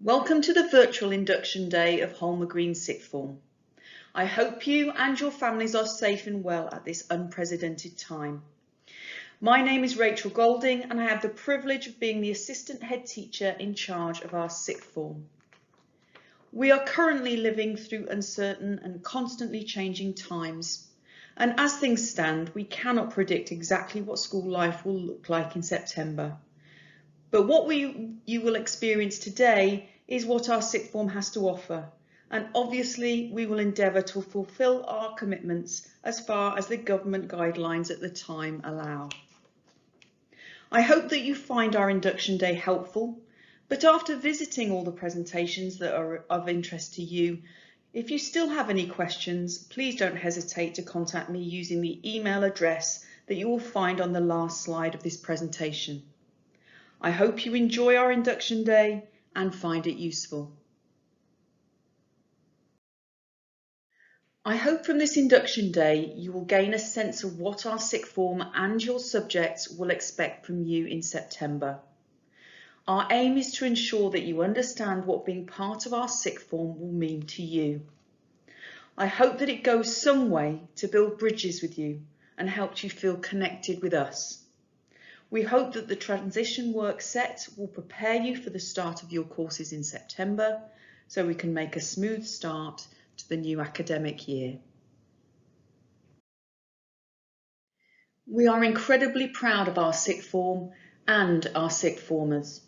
Welcome to the virtual induction day of Holmer Green Sixth Form. I hope you and your families are safe and well at this unprecedented time. My name is Rachel Golding and I have the privilege of being the assistant head teacher in charge of our sixth form. We are currently living through uncertain and constantly changing times, and as things stand, we cannot predict exactly what school life will look like in September. But what you will experience today is what our sixth form has to offer, and obviously we will endeavour to fulfil our commitments as far as the government guidelines at the time allow. I hope that you find our induction day helpful, but after visiting all the presentations that are of interest to you, if you still have any questions, please don't hesitate to contact me using the email address that you will find on the last slide of this presentation. I hope you enjoy our induction day and find it useful. I hope from this induction day you will gain a sense of what our sixth form and your subjects will expect from you in September. Our aim is to ensure that you understand what being part of our sixth form will mean to you. I hope that it goes some way to build bridges with you and help you feel connected with us. We hope that the transition work set will prepare you for the start of your courses in September, so we can make a smooth start to the new academic year. We are incredibly proud of our sixth form and our sixth formers.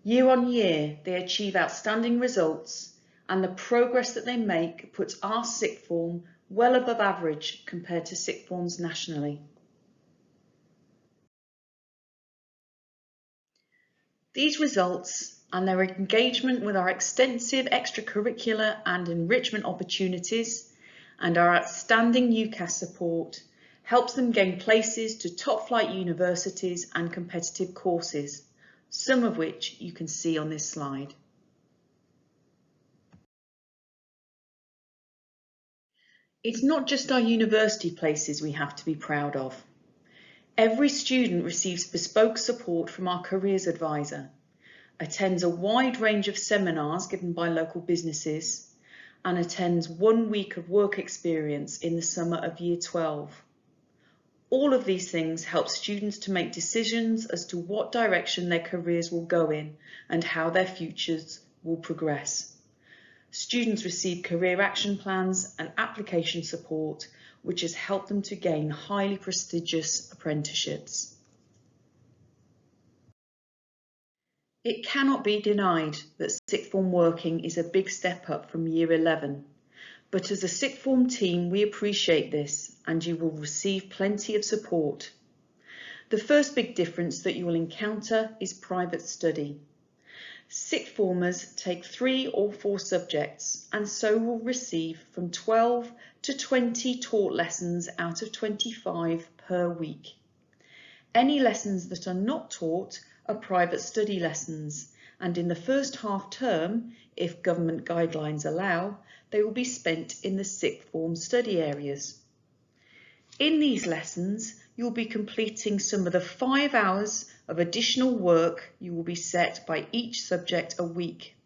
Year on year, they achieve outstanding results, and the progress that they make puts our sixth form well above average compared to sixth forms nationally. These results and their engagement with our extensive extracurricular and enrichment opportunities and our outstanding UCAS support helps them gain places to top-flight universities and competitive courses, some of which you can see on this slide. It's not just our university places we have to be proud of. Every student receives bespoke support from our careers advisor, attends a wide range of seminars given by local businesses, and attends 1 week of work experience in the summer of Year 12. All of these things help students to make decisions as to what direction their careers will go in and how their futures will progress. Students receive career action plans and application support, which has helped them to gain highly prestigious apprenticeships. It cannot be denied that sixth form working is a big step up from Year 11, but as a sixth form team we appreciate this and you will receive plenty of support. The first big difference that you will encounter is private study. Sixth formers take 3 or 4 subjects and so will receive from 12 to 20 taught lessons out of 25 per week. Any lessons that are not taught are private study lessons, and in the first half term, if government guidelines allow, they will be spent in the sixth form study areas. In these lessons, you'll be completing some of the 5 hours of additional work you will be set by each subject a week,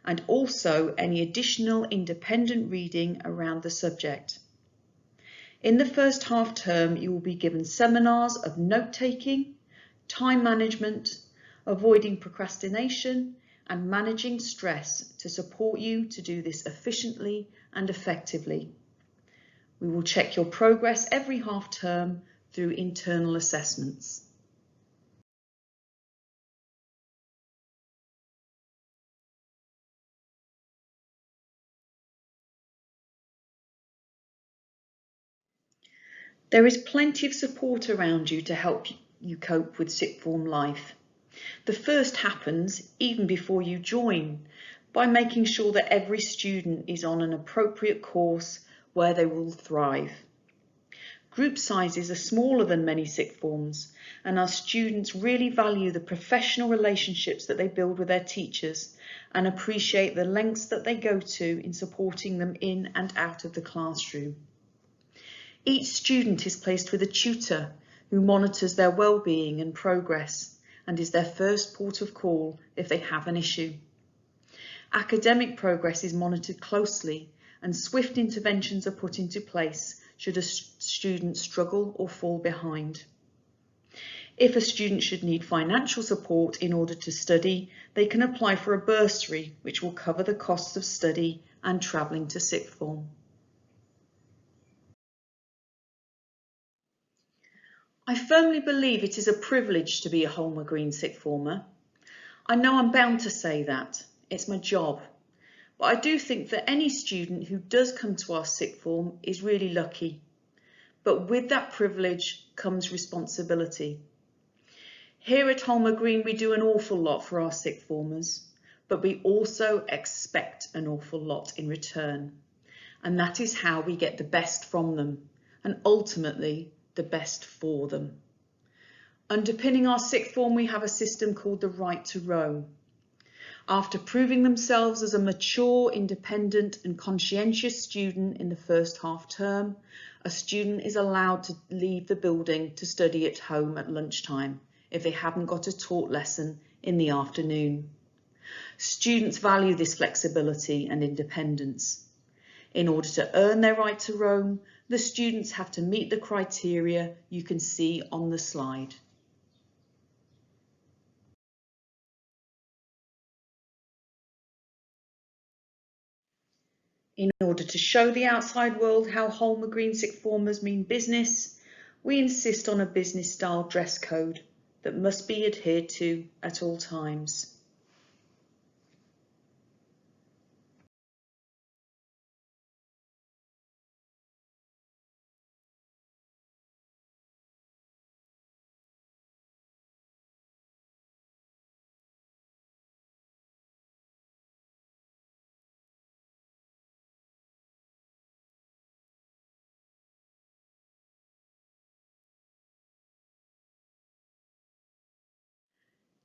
and also any additional independent reading around the subject. In the first half term, you will be given seminars of note-taking, time management, avoiding procrastination, and managing stress to support you to do this efficiently and effectively. We will check your progress every half term through internal assessments. There is plenty of support around you to help you cope with sixth form life. The first happens even before you join, by making sure that every student is on an appropriate course where they will thrive. Group sizes are smaller than many sixth forms, and our students really value the professional relationships that they build with their teachers and appreciate the lengths that they go to in supporting them in and out of the classroom. Each student is placed with a tutor who monitors their well-being and progress and is their first port of call if they have an issue. Academic progress is monitored closely and swift interventions are put into place should a student struggle or fall behind. If a student should need financial support in order to study, they can apply for a bursary which will cover the costs of study and travelling to sixth form. I firmly believe it is a privilege to be a Holmer Green sixth former. I know I'm bound to say that, it's my job, but I do think that any student who does come to our sixth form is really lucky. But with that privilege comes responsibility. Here at Holmer Green we do an awful lot for our sixth formers, but we also expect an awful lot in return. And that is how we get the best from them and ultimately the best for them. Underpinning our sixth form we have a system called the Right to Roam. After proving themselves as a mature, independent and conscientious student in the first half term, a student is allowed to leave the building to study at home at lunchtime if they haven't got a taught lesson in the afternoon. Students value this flexibility and independence. In order to earn their right to roam, the students have to meet the criteria you can see on the slide. In order to show the outside world how Holmer Green sixth formers mean business, we insist on a business style dress code that must be adhered to at all times.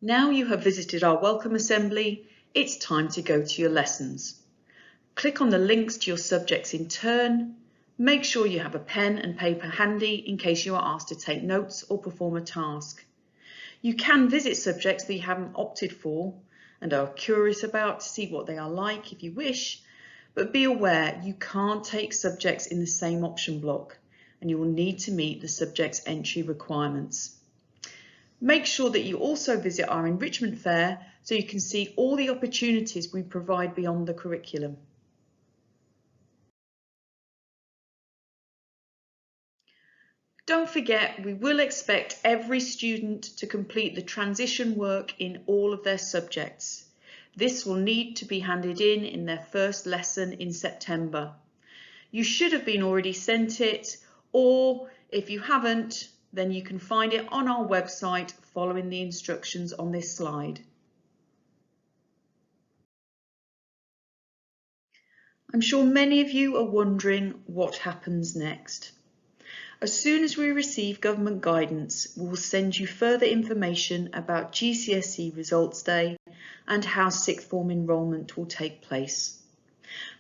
Now you have visited our welcome assembly, it's time to go to your lessons. Click on the links to your subjects in turn. Make sure you have a pen and paper handy in case you are asked to take notes or perform a task. You can visit subjects that you haven't opted for and are curious about to see what they are like if you wish, but be aware you can't take subjects in the same option block and you will need to meet the subject's entry requirements. Make sure that you also visit our enrichment fair so you can see all the opportunities we provide beyond the curriculum. Don't forget, we will expect every student to complete the transition work in all of their subjects. This will need to be handed in their first lesson in September. You should have been already sent it, or if you haven't, then you can find it on our website following the instructions on this slide. I'm sure many of you are wondering what happens next. As soon as we receive government guidance, we will send you further information about GCSE Results Day and how sixth form enrolment will take place.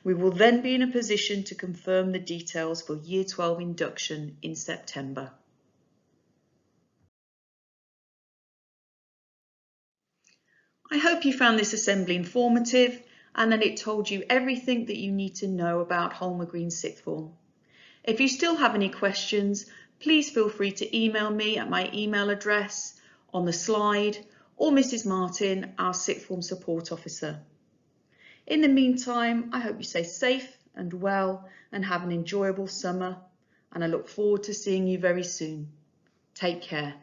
We will then be in a position to confirm the details for Year 12 induction in September. I hope you found this assembly informative and that it told you everything that you need to know about Holmer Green sixth form. If you still have any questions, please feel free to email me at my email address on the slide or Mrs. Martin, our sixth form support officer. In the meantime, I hope you stay safe and well and have an enjoyable summer, and I look forward to seeing you very soon. Take care.